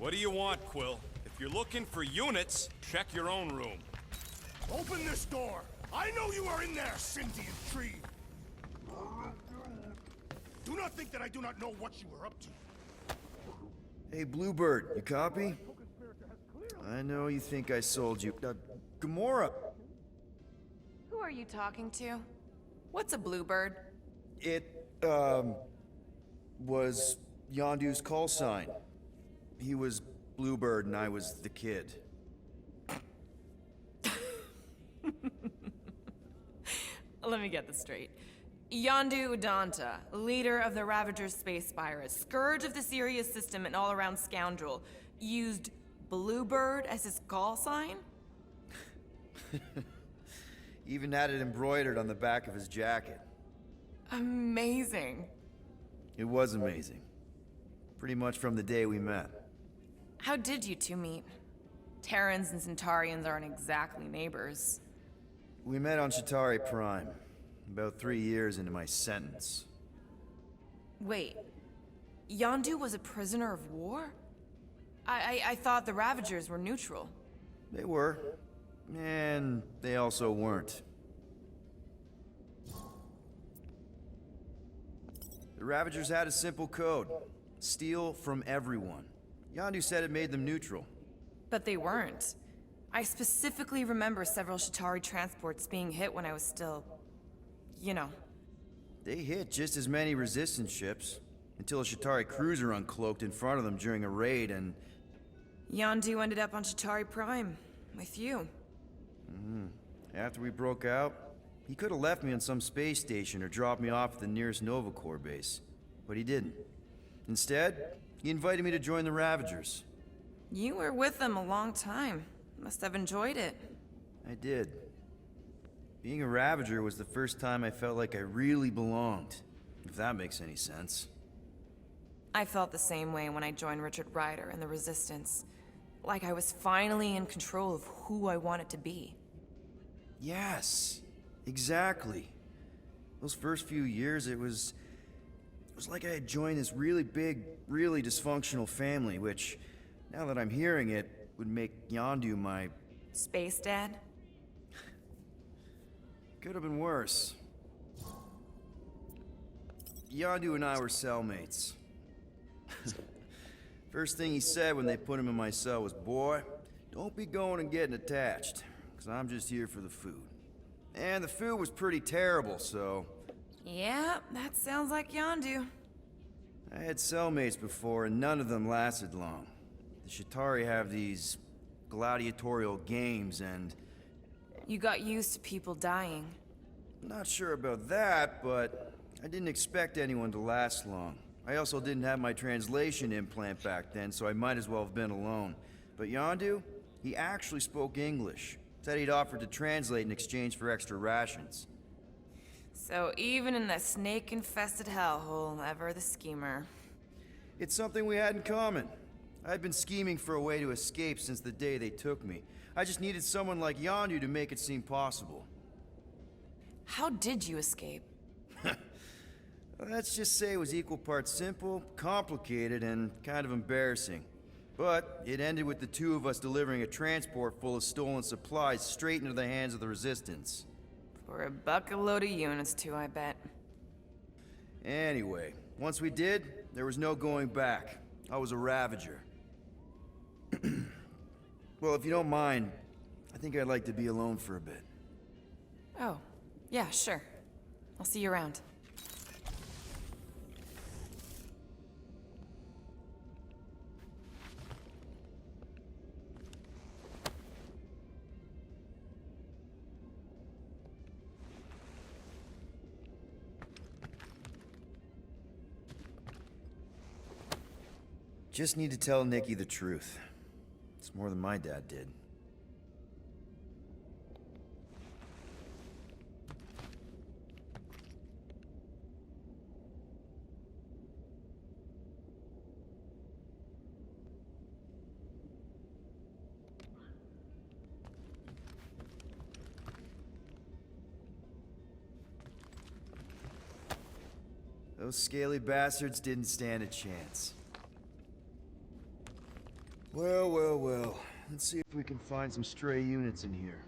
What do you want, Quill? If you're looking for units, check your own room. Open this door! I know you are in there, sentient tree! Do not think that I do not know what you are up to. Hey, Bluebird, you copy? I know you think I sold you. Gamora! Who are you talking to? What's a bluebird? It, was Yondu's call sign. He was Bluebird and I was the kid. Let me get this straight. Yondu Udanta, leader of the Ravagers space virus, scourge of the Sirius system and all-around scoundrel, used Bluebird as his call sign? Even had it embroidered on the back of his jacket. Amazing. It was amazing. Pretty much from the day we met. How did you two meet? Terrans and Centaurians aren't exactly neighbors. We met on Chitauri Prime, about 3 years into my sentence. Wait, Yondu was a prisoner of war? I thought the Ravagers were neutral. They were, and they also weren't. The Ravagers had a simple code. Steal from everyone. Yondu said it made them neutral. But they weren't. I specifically remember several Chitauri transports being hit when I was still... you know. They hit just as many resistance ships, until a Chitauri cruiser uncloaked in front of them during a raid and... Yondu ended up on Chitauri Prime, with you. After we broke out, he could have left me on some space station or dropped me off at the nearest Nova Corps base. But he didn't. Instead, he invited me to join the Ravagers. You were with them a long time. Must have enjoyed it. I did. Being a Ravager was the first time I felt like I really belonged, if that makes any sense. I felt the same way when I joined Richard Ryder and the Resistance. Like I was finally in control of who I wanted to be. Yes, exactly. Those first few years, it was like I had joined this really big, really dysfunctional family, which, now that I'm hearing it, would make Yondu my... Space Dad? Could have been worse. Yondu and I were cellmates. First thing he said when they put him in my cell was, "Boy, don't be going and getting attached, because I'm just here for the food." And the food was pretty terrible, so... Yeah, that sounds like Yondu. I had cellmates before, and none of them lasted long. The Chitauri have these gladiatorial games, and... You got used to people dying. Not sure about that, but I didn't expect anyone to last long. I also didn't have my translation implant back then, so I might as well have been alone. But Yondu, he actually spoke English. Said he'd offered to translate in exchange for extra rations. So even in that snake-infested hellhole, ever the schemer. It's something we had in common. I'd been scheming for a way to escape since the day they took me. I just needed someone like Yondu to make it seem possible. How did you escape? Let's just say it was equal parts simple, complicated, and kind of embarrassing. But it ended with the two of us delivering a transport full of stolen supplies straight into the hands of the Resistance. For a bucket-load of units too, I bet. Anyway, once we did, there was no going back. I was a Ravager. Well, if you don't mind, I think I'd like to be alone for a bit. Oh, yeah, sure. I'll see you around. Just need to tell Nikki the truth. It's more than my dad did. Those scaly bastards didn't stand a chance. Well, well, well. Let's see if we can find some stray units in here.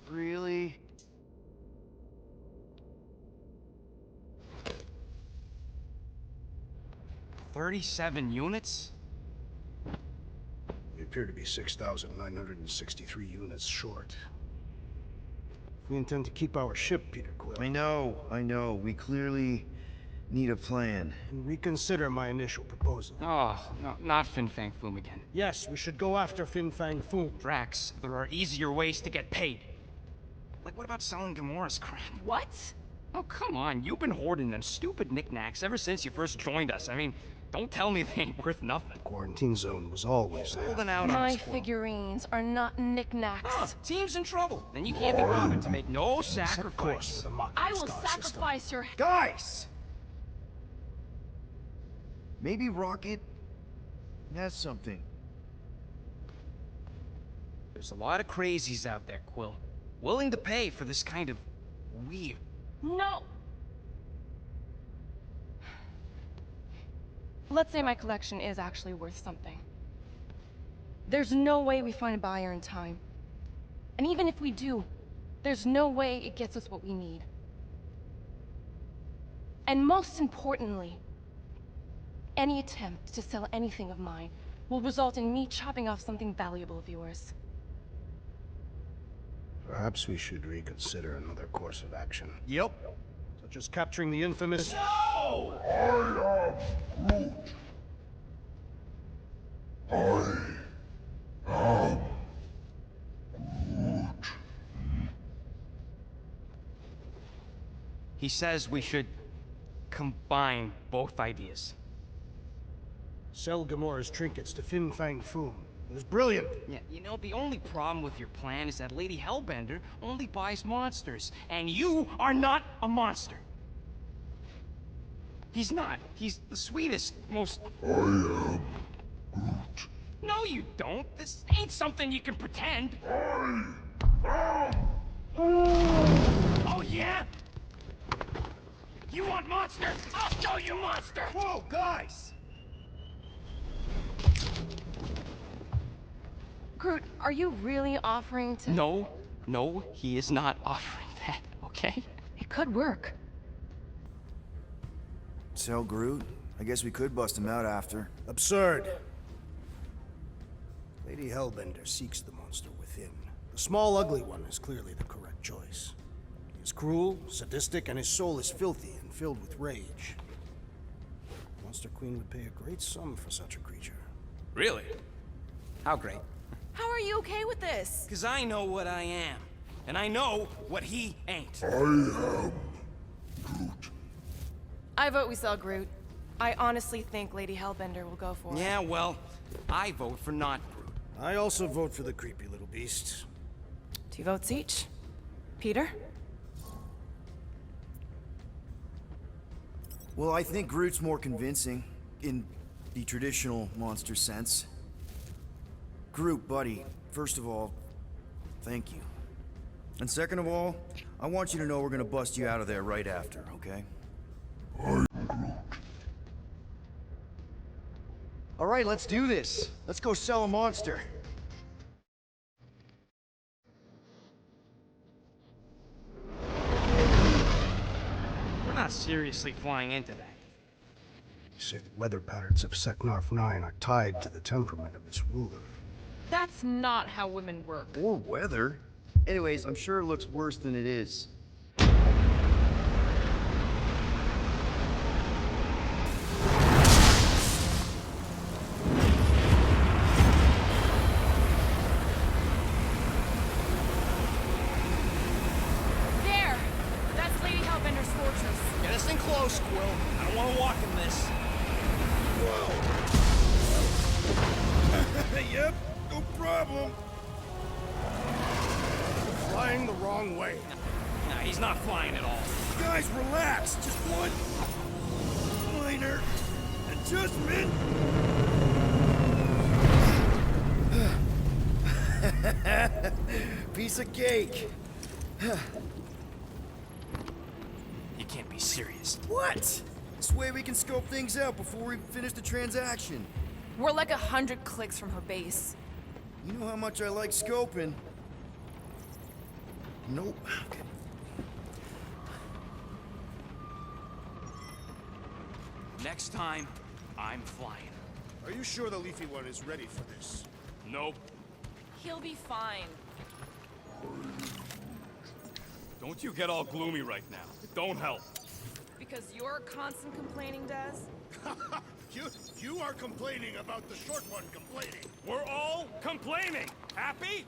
Really? $37 units? We appear to be 6,963 units short. If we intend to keep our ship, Peter Quill, I know. We clearly need a plan. reconsider my initial proposal. Oh, no, not Fin Fang Foom again. Yes, we should go after Fin Fang Foom. Drax, there are easier ways to get paid. Like, what about selling Gamora's crap? What? Oh, come on. You've been hoarding them stupid knickknacks ever since you first joined us. I mean, don't tell me they ain't worth nothing. Quarantine zone was always there. Holding out on My us, Quill. figurines are not knickknacks. Huh, team's in trouble. Then you can't be bothered to make no Set course sacrifice. for the Mach I will star system. sacrifice your Guys! Maybe Rocket has something. There's a lot of crazies out there, Quill. Willing to pay for this kind of weird. No! Let's say my collection is actually worth something. There's no way we find a buyer in time. And even if we do, there's no way it gets us what we need. And most importantly, any attempt to sell anything of mine will result in me chopping off something valuable of yours. Perhaps we should reconsider another course of action. Yep. Such as capturing the infamous... He says we should combine both ideas. Sell Gamora's trinkets to Fin Fang Foom. It was brilliant. Yeah, you know, the only problem with your plan is that Lady Hellbender only buys monsters, and you are not a monster. He's not. He's the sweetest, most... I am Groot. No, you don't. This ain't something you can pretend. Oh, yeah? You want monster? I'll show you monster! Whoa, guys! Groot, are you really offering to... No, he is not offering that, okay? It could work. Sell Groot? I guess we could bust him out after. Absurd. Lady Hellbender seeks the monster within. The small, ugly one is clearly the correct choice. He is cruel, sadistic, and his soul is filthy and filled with rage. Monster Queen would pay a great sum for such a creature. Really? How great. How are you okay with this? Because I know what I am, and I know what he ain't. I vote we sell Groot. I honestly think Lady Hellbender will go for it. Yeah, well, I vote for not Groot. I also vote for the creepy little beast. 2 votes each. Peter? Well, I think Groot's more convincing, in the traditional monster sense. Groot, buddy, first of all, thank you. And second of all, I want you to know we're gonna bust you out of there right after, okay? All right, let's do this. Let's go sell a monster. We're not seriously flying into that. You say the weather patterns of Seknarf 9 are tied to the temperament of its ruler. That's not how women work. Or weather. Anyways, I'm sure it looks worse than it is. There! That's Lady Hellbender's fortress. Get us in close, Quill. I don't want to walk in this. Yep, no problem. Flying the wrong way. Nah, he's not flying at all. Guys, relax. Just one minor adjustment. Piece of cake. You can't be serious. What? This way we can scope things out before we finish the transaction. We're like 100 clicks from her base. You know how much I like scoping. Nope. Okay. Next time, I'm flying. Are you sure the Leafy one is ready for this? Nope. He'll be fine. Don't you get all gloomy right now. It don't help. Because your constant complaining does? You are complaining about the short one complaining. We're all complaining. Happy?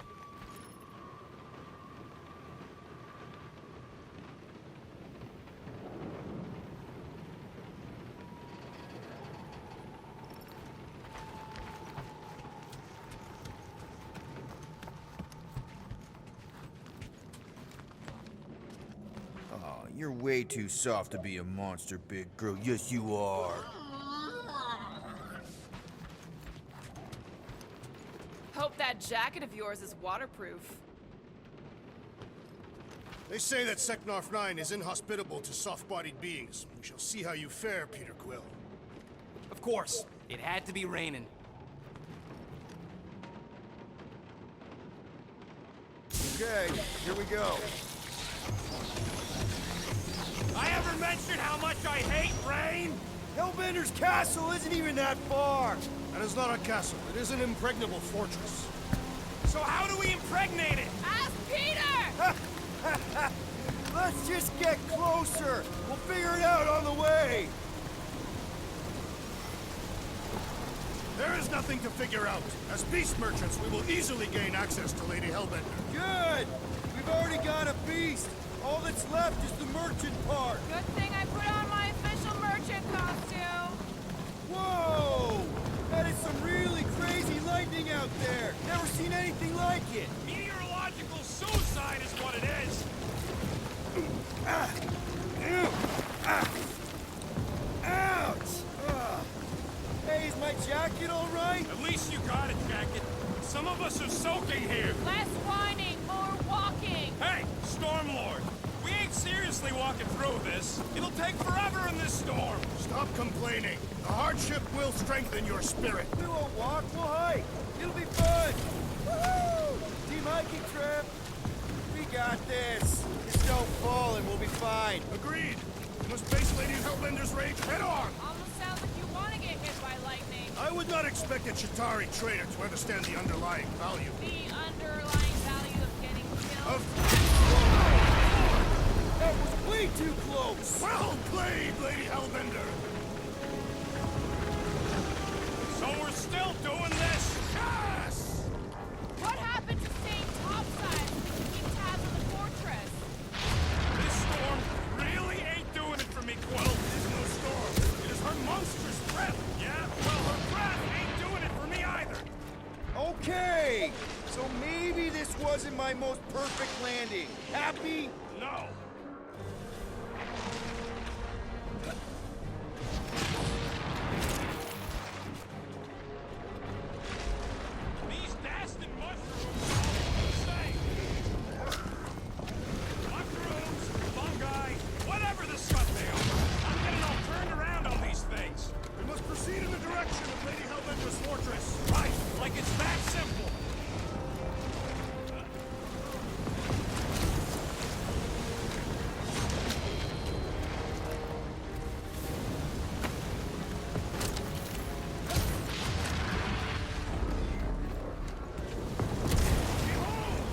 Oh, you're way too soft to be a monster, big girl. Yes, you are. Hope that jacket of yours is waterproof. They say that Seknarf 9 is inhospitable to soft-bodied beings. We shall see how you fare, Peter Quill. Of course. It had to be raining. Okay, here we go. I ever mentioned how much I hate rain? Hellbender's castle isn't even that far. That is not a castle. It is an impregnable fortress. So how do we impregnate it? Ask Peter! Let's just get closer. We'll figure it out on the way. There is nothing to figure out. As beast merchants, we will easily gain access to Lady Hellbender. Good. We've already got a beast. All that's left is the merchant part. Good thing I put on my official merchant costume. Whoa! That is some really crazy lightning out there. Never seen anything like it. Meteorological suicide is what it is. Ouch! Hey, is my jacket all right? At least you got a jacket. Some of us are soaking here. Less whining, more walking. Hey, Stormlord. We ain't seriously walking through this. It'll take forever in this storm. Stop complaining. The hardship will strengthen your spirit. We won't walk, we'll hike. It'll be fun. Woohoo! Team hiking trip. We got this. Just don't fall and we'll be fine. Agreed. You must face Lady Hellbender's rage head on. Almost sounds like you want to get hit by lightning. I would not expect a Chitauri trader to understand the underlying value. The underlying value of getting killed. That was way too close. Well played, Lady Hellbender. So we're still doing this? Yes! What happened to staying topside so we can keep tabs on the fortress? This storm really ain't doing it for me, Quill. It is no storm. It is her monstrous breath. Yeah? Well, her breath ain't doing it for me either. Okay, so maybe this wasn't my most perfect landing. Happy? No. These dastard mushrooms are insane. Mushrooms, fungi, whatever the stuff they are. I'm getting all turned around on these things. We must proceed in the direction of Lady Hellbender's fortress. Right, like it's that simple. Behold!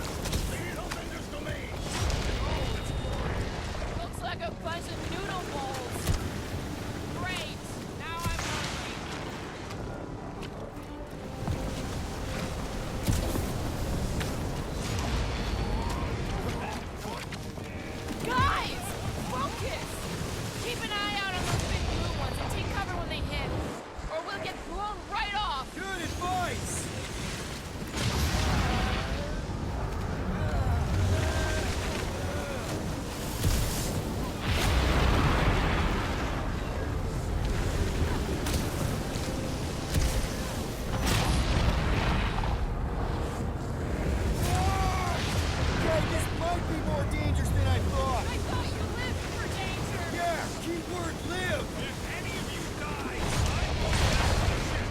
Lady Hellbender's domain. Looks like a bunch of noodle bowls. Great. Now I'm hungry. Guys! Focus! Keep an eye out on those big blue ones and take cover when they hit. Or we'll get blown right off. Good advice. Okay, this might be more dangerous than I thought. I thought you lived for danger. Yeah, keyword live. If any of you die, I will back the ship.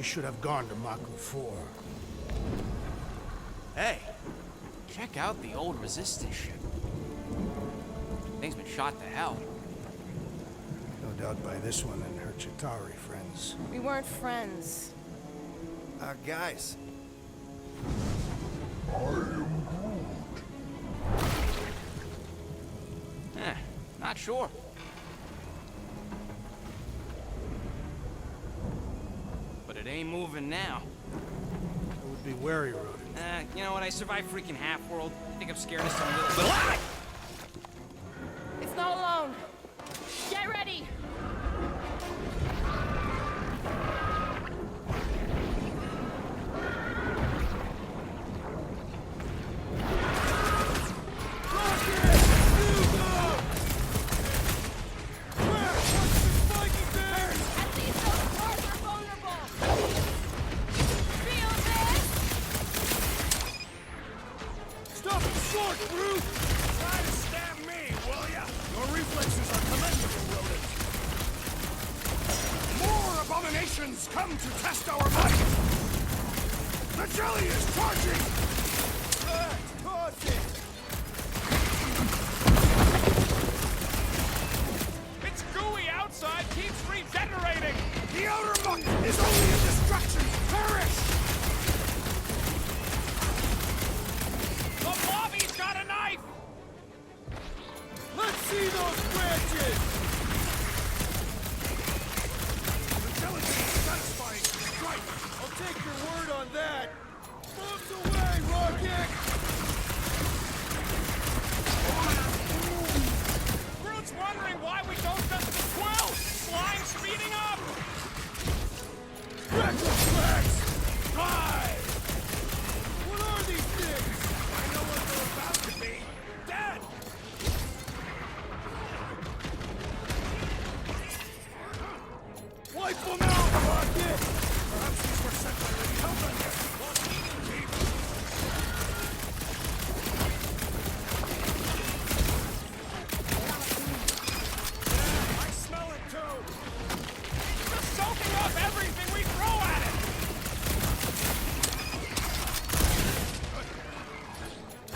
should have gone to Mako 4. Hey, check out the old Resistance ship. Thing's been shot to hell. No doubt by this one and her Chitauri friends. We weren't friends. Guys. Not sure. But it ain't moving now. I would be wary, Rodin. You know what? I survived freaking Half-World. I think I'm scared of some little... But It's not alone. Get ready! At least those cars are vulnerable! Feel this? Stop it short, brute! Try to stab me, will ya? Your reflexes are commendable, rodent. More abominations come to test our might! The jelly is charging! Toss it! It's gooey outside, keeps regenerating! The outer muck is only a distraction! Perish! The Blobby's got a knife! Let's see those branches! The gelatin is satisfying. Right. I'll take your word on that. Bombs away, Rocket! Groot's wondering why we don't just swell! Slime speeding up! Retrospects! Five! What are these things? I know what they're about to be. Dead! Wipe them out, Rocket! Perhaps these were sent by Lady Hellbender. What eating team? Yeah, I smell it too. Just soaking up everything we throw at it.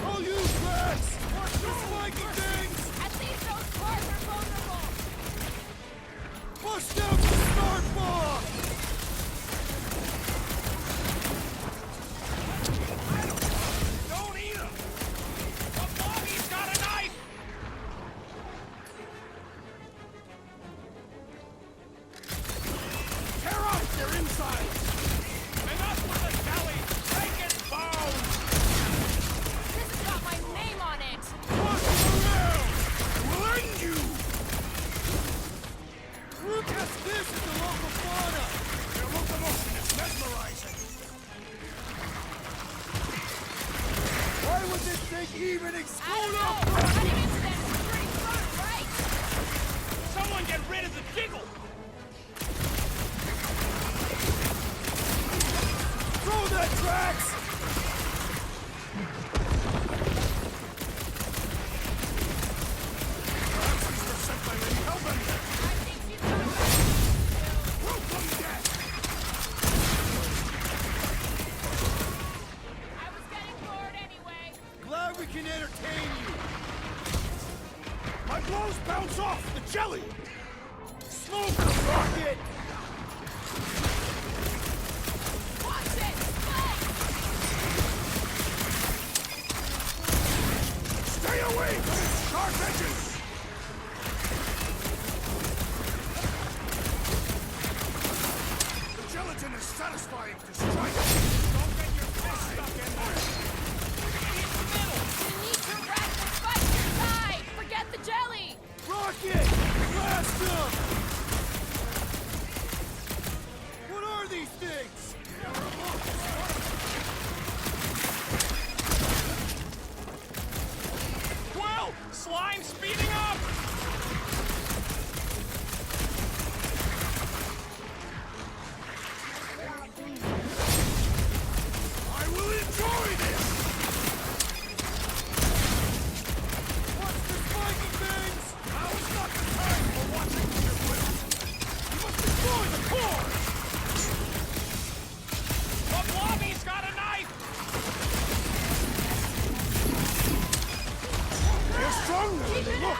All you brats! Watch the spiky things! At least those cars are vulnerable! Bust out the start bomb! Don't eat him! The Blobby's got a knife! Tear out their insides! Enough with the jelly! Break its bones! This has got my name on it! Push around! We'll end you! Look at this in the local fauna! Their locomotion is mesmerizing! Why would this thing even I explode don't know! up? Running into them is pretty fun, right? Someone get rid of the jiggle! Throw that tracks! Perhaps these were sent by Lady Hellbender. I think she's got a Rope them dead! I was getting bored anyway. Glad we can entertain you. My blows bounce off the jelly. Smoke the rocket. Watch it! Spike! Stay away from its sharp edges. The gelatin is satisfying to strike. Don't get your fist stuck in there. Hit the middle. You need to wrap the spike inside! Forget the jelly! Rocket! Blast them! What are these things? Well, slime speeding Look!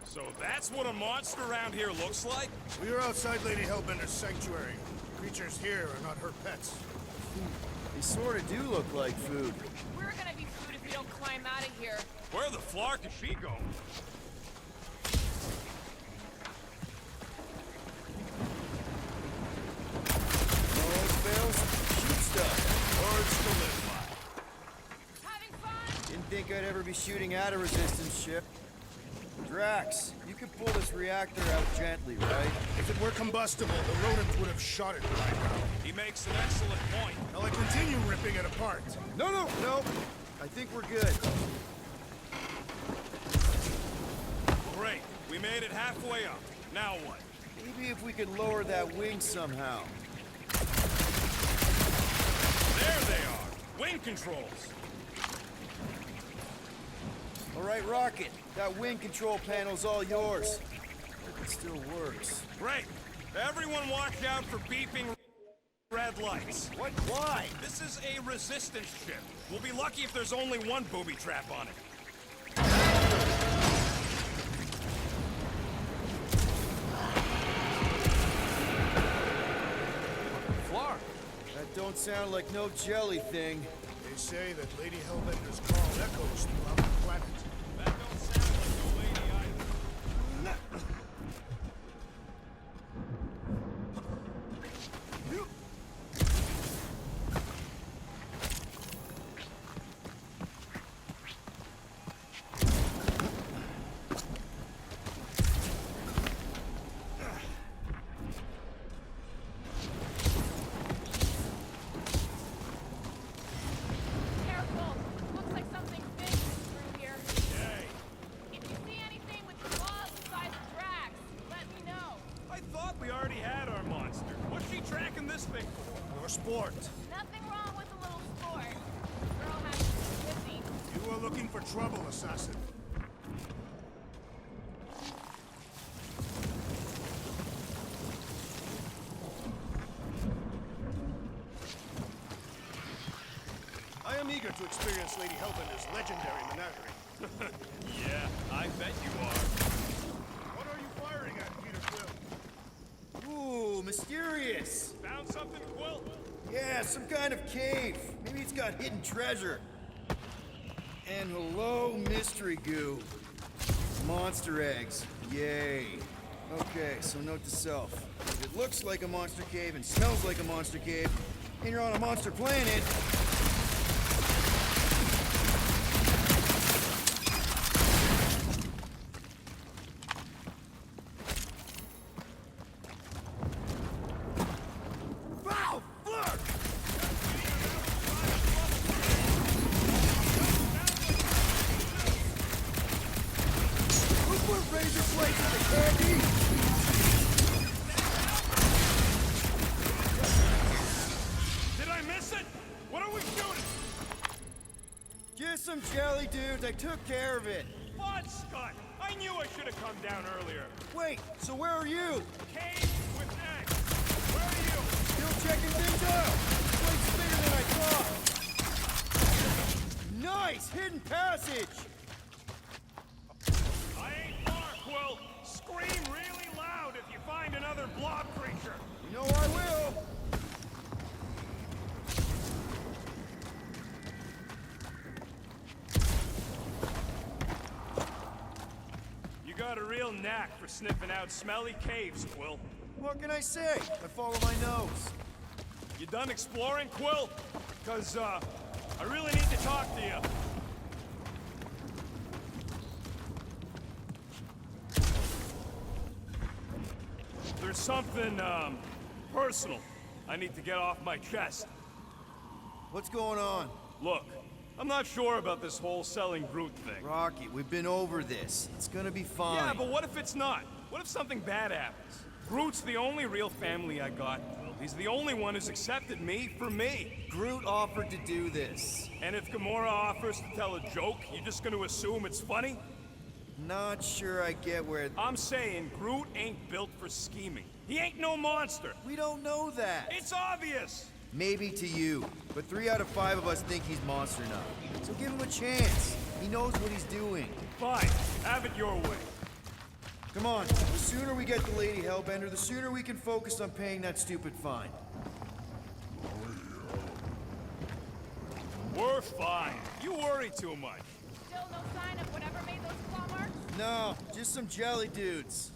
So that's what a monster around here looks like? We are outside Lady Hellbender's sanctuary. Creatures here are not her pets. They sort of do look like food. We're gonna be food if we don't climb out of here. Where the flark is she going? No fails, shoot stuff. Words to live by. Having fun? Didn't think I'd ever be shooting at a resistance ship. Drax, you can pull this reactor out gently, right? If it were combustible, the rodents would have shot it by now. He makes an excellent point. Now I continue ripping it apart. No. I think we're good. Great. We made it halfway up. Now what? Maybe if we could lower that wing somehow. There they are. Wing controls. All right, Rocket. That wing control panel's all yours. Hope it still works. Great. Everyone watch out for beeping red lights. What? Why? This is a resistance ship. We'll be lucky if there's only one booby trap on it. Flark. That don't sound like no jelly thing. They say that Lady Hellbender's call echoes throughout the planet. That don't sound like no lady either. Careful! Looks like something big is through here. Yay. If you see anything with claws the size of Drax, let me know. I thought we already had our monster. What's she tracking this thing for? For sport. Nothing wrong with a little sport. The girl has to be busy. You are looking for trouble, assassin. I am eager to experience Lady Hellbender's legendary menagerie. Yeah, I bet you are. What are you firing at, Peter Quill? Ooh, mysterious. Found something, Quill? Yeah, some kind of cave. Maybe it's got hidden treasure. And hello, mystery goo. Monster eggs. Yay. Okay, so note to self. If it looks like a monster cave and smells like a monster cave, and you're on a monster planet, Wow! Flark! who put razor blades in the candy? Did I miss it? What are we shooting? Just some jelly dudes. I took care of it. Fudge, Scott! I knew I should have come down earlier. Wait, so where are you? Cave with eggs. Where are you? Still checking things out. This place is bigger than I thought. Nice hidden passage. I ain't far, Quill. Scream really loud if you find another blob creature. You know I will. You got a real knack for sniffing out smelly caves, Quill. What can I say? I follow my nose. You done exploring, Quill? Cause, I really need to talk to you. There's something, personal I need to get off my chest. What's going on? Look, I'm not sure about this whole selling Groot thing. Rocky, we've been over this. It's gonna be fine. Yeah, but what if it's not? What if something bad happens? Groot's the only real family I got. He's the only one who's accepted me for me. Groot offered to do this. And if Gamora offers to tell a joke, you just gonna assume it's funny? Not sure I get where... I'm saying Groot ain't built for scheming. He ain't no monster. We don't know that. It's obvious. Maybe to you, but 3 out of 5 of us think he's monster enough. So give him a chance. He knows what he's doing. Fine, have it your way. Come on, the sooner we get the Lady Hellbender, the sooner we can focus on paying that stupid fine. We're fine. You worry too much. Still no sign of whatever made those claw marks? No, just some jelly dudes.